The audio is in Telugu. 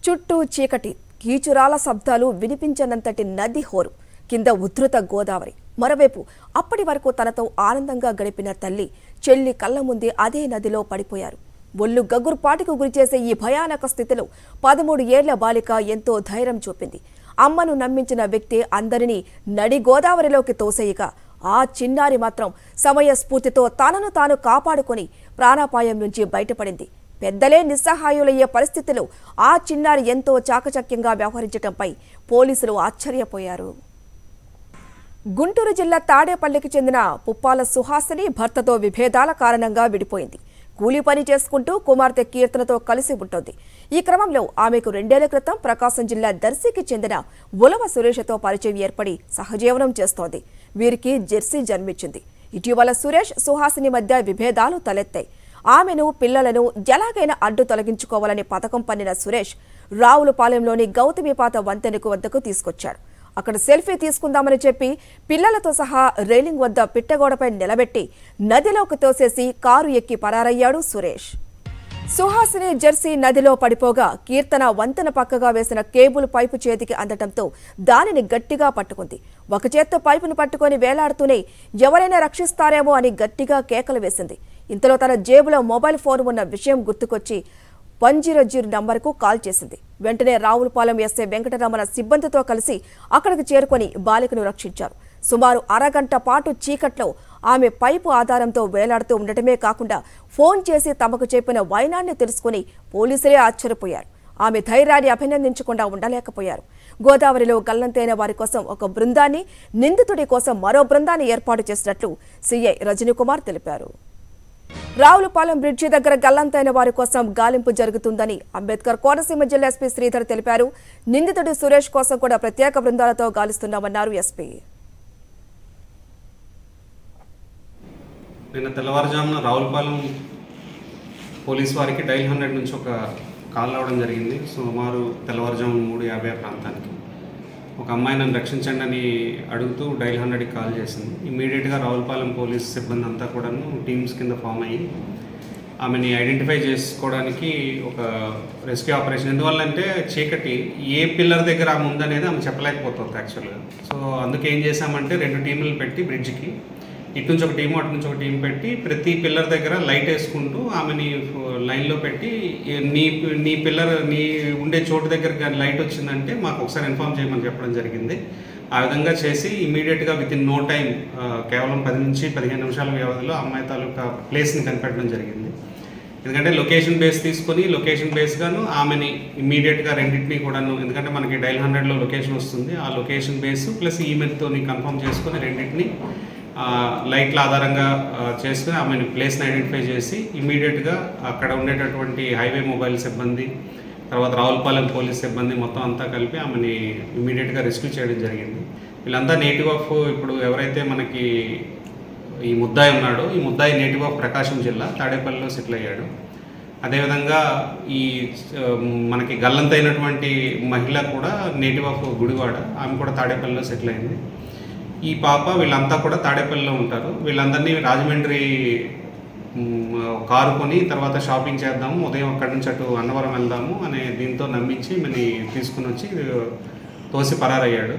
చుట్టూ చీకటి, కీచురాల శబ్దాలు వినిపించనంతటి నది హోరు. కింద ఉధృత గోదావరి. మరోవైపు అప్పటి వరకు తనతో ఆనందంగా గడిపిన తల్లి, చెల్లి కళ్ళ ముందే అదే నదిలో పడిపోయారు. ఒళ్ళు గగుర్పాటుకు గురిచేసే ఈ భయానక స్థితిలో 13 ఏళ్ల బాలిక ఎంతో ధైర్యం చూపింది. అమ్మను నమ్మించిన వ్యక్తి అందరినీ నడి గోదావరిలోకి తోసేయగా ఆ చిన్నారి మాత్రం సమయస్ఫూర్తితో తనను తాను కాపాడుకొని ప్రాణాపాయం నుంచి బయటపడింది. పెద్దలే నిస్సహాయులయ్యే పరిస్థితిలో ఆ చిన్నారి ఎంతో చాకచక్యంగా వ్యవహరించడంపై పోలీసులు ఆశ్చర్యపోయారు. గుంటూరు జిల్లా తాడేపల్లికి చెందిన పుప్పాల సుహాసిని భర్తతో విభేదాల కారణంగా విడిపోయింది. కూలీ పని చేసుకుంటూ కుమార్తె కీర్తనతో కలిసి ఉంటుంది. ఈ క్రమంలో ఆమెకు 2 ఏళ్ల క్రితం ప్రకాశం జిల్లా దర్శికి చెందిన ఉలవ సురేష్తో పరిచయం ఏర్పడి సహజీవనం చేస్తోంది. వీరికి జెర్సీ జన్మించింది. ఇటీవల సురేష్, సుహాసిని మధ్య విభేదాలు తలెత్తాయి. ఆమెను, పిల్లలను ఎలాగైనా అడ్డు తొలగించుకోవాలని పథకం పన్నిన సురేష్ రావులపాలెంలోని గౌతమిపాత వంతెనకు వద్దకు తీసుకొచ్చాడు. అక్కడ సెల్ఫీ తీసుకుందామని చెప్పి పిల్లలతో సహా రైలింగ్ వద్ద పిట్టగోడపై నిలబెట్టి నదిలోకి తోసేసి కారు ఎక్కి పరారయ్యాడు సురేష్. సుహాసిని జెర్సీ నదిలో పడిపోగా కీర్తన వంతెన పక్కగా వేసిన కేబుల్ పైపు చేతికి అందటంతో దానిని గట్టిగా పట్టుకుంది. ఒక చేత్తో పైపును పట్టుకొని వేలాడుతూనే ఎవరైనా రక్షిస్తారేమో అని గట్టిగా కేకలు వేసింది. ఇంతలో తన జేబులో మొబైల్ ఫోన్ ఉన్న విషయం గుర్తుకొచ్చి 100 నంబర్కు కాల్ చేసింది. వెంటనే రావులపాలెం ఎస్ఐ వెంకటరమణ సిబ్బందితో కలిసి అక్కడికి చేరుకొని బాలికను రక్షించారు. సుమారు అరగంట పాటు చీకట్లో ఆమె పైపు ఆధారంతో వేలాడుతూ ఉండటమే కాకుండా ఫోన్ చేసి తమకు చెప్పిన వైనాన్ని తెలుసుకుని పోలీసులే ఆశ్చర్యపోయారు. ఆమె ధైర్యాన్ని అభినందించకుండా ఉండలేకపోయారు. గోదావరిలో గల్లంతైన వారి కోసం ఒక బృందాన్ని, నిందితుడి కోసం మరో బృందాన్ని ఏర్పాటు చేసినట్లు సీఐ రజనీకుమార్ తెలిపారు. రావులపాలెం బ్రిడ్జి దగ్గర గల్లంతైన వారి కోసం గాలింపు జరుగుతుందని అంబేద్కర్ కోనసీమ జిల్లా ఎస్పీ శ్రీధర్ తెలిపారు. నిందితుడి సురేష్ కోసం కూడా ప్రత్యేక బృందాలతో గాలిస్తున్నామన్నారు ఎస్పీ. నిన్న తెల్లవారుజామున రావులపాలెం పోలీస్ వారికి డైల్ 100 నుంచి ఒక కాల్ రావడం జరిగింది. సుమారు తెల్లవారుజామున 3:50 ప్రాంతానికి ఒక అమ్మాయి నన్ను రక్షించండి అని అడుగుతూ డైల్ 100కి కాల్ చేసింది. ఇమ్మీడియట్గా రావులపాలెం పోలీస్ సిబ్బంది అంతా కూడాను టీమ్స్ కింద ఫామ్ అయ్యి ఆమెని ఐడెంటిఫై చేసుకోవడానికి ఒక రెస్క్యూ ఆపరేషన్. ఎందువల్లంటే చీకటి, ఏ పిల్లర్ దగ్గర ఆమె ఉందనేది ఆమె చెప్పలేకపోతుంది యాక్చువల్గా. సో అందుకే ఏం చేశామంటే 2 టీంలు పెట్టి బ్రిడ్జ్కి ఇటు నుంచి ఒక టీము, అటు నుంచి ఒక టీం పెట్టి ప్రతి పిల్లర్ దగ్గర లైట్ వేసుకుంటూ ఆమెని లైన్లో పెట్టి నీ పిల్లర్ నీ ఉండే చోటు దగ్గర లైట్ వచ్చిందంటే మాకు ఒకసారి ఇన్ఫార్మ్ చేయమని చెప్పడం జరిగింది. ఆ విధంగా చేసి ఇమీడియట్గా వితిన్ నో టైం కేవలం 10 నుంచి 15 నిమిషాల వ్యవధిలో అమ్మాయి తాలూకా ప్లేస్ని కనిపెట్టడం జరిగింది. ఎందుకంటే లొకేషన్ బేస్ తీసుకొని లొకేషన్ బేస్గాను ఆమెని ఇమీడియట్గా రెండింటినీ కూడాను, ఎందుకంటే మనకి డైల్ 100లో లొకేషన్ వస్తుంది, ఆ లొకేషన్ బేస్ ప్లస్ ఈమెయిల్తో కన్ఫర్మ్ చేసుకొని రెండింటిని లైట్ల ఆధారంగా చేసుకుని ఆమెను ప్లేస్ని ఐడెంటిఫై చేసి ఇమీడియట్గా అక్కడ ఉండేటటువంటి హైవే మొబైల్ సిబ్బంది, తర్వాత రావులపాలెం పోలీస్ సిబ్బంది మొత్తం అంతా కలిపి ఆమెని ఇమీడియట్గా రెస్క్యూ చేయడం జరిగింది. వీళ్ళంతా నేటివ్ ఆఫ్, ఇప్పుడు ఎవరైతే మనకి ఈ ముద్దాయి ఉన్నాడో ఈ ముద్దాయి నేటివ్ ఆఫ్ ప్రకాశం జిల్లా తాడేపల్లిలో సెటిల్ అయ్యాడు. అదేవిధంగా ఈ మనకి గల్లంతైనటువంటి మహిళ కూడా నేటివ్ ఆఫ్ గుడివాడ, ఆమె కూడా తాడేపల్లిలో సెటిల్ అయింది. ఈ పాప వీళ్ళంతా కూడా తాడేపల్లిలో ఉంటారు. వీళ్ళందరినీ రాజమండ్రి కారు కొని తర్వాత షాపింగ్ చేద్దాము, ఉదయం అక్కడి నుంచి అటు అన్నవరం వెళ్దాము అనే దీంతో నమ్మించి మని తీసుకుని వచ్చి తోసి పరారయ్యాడు.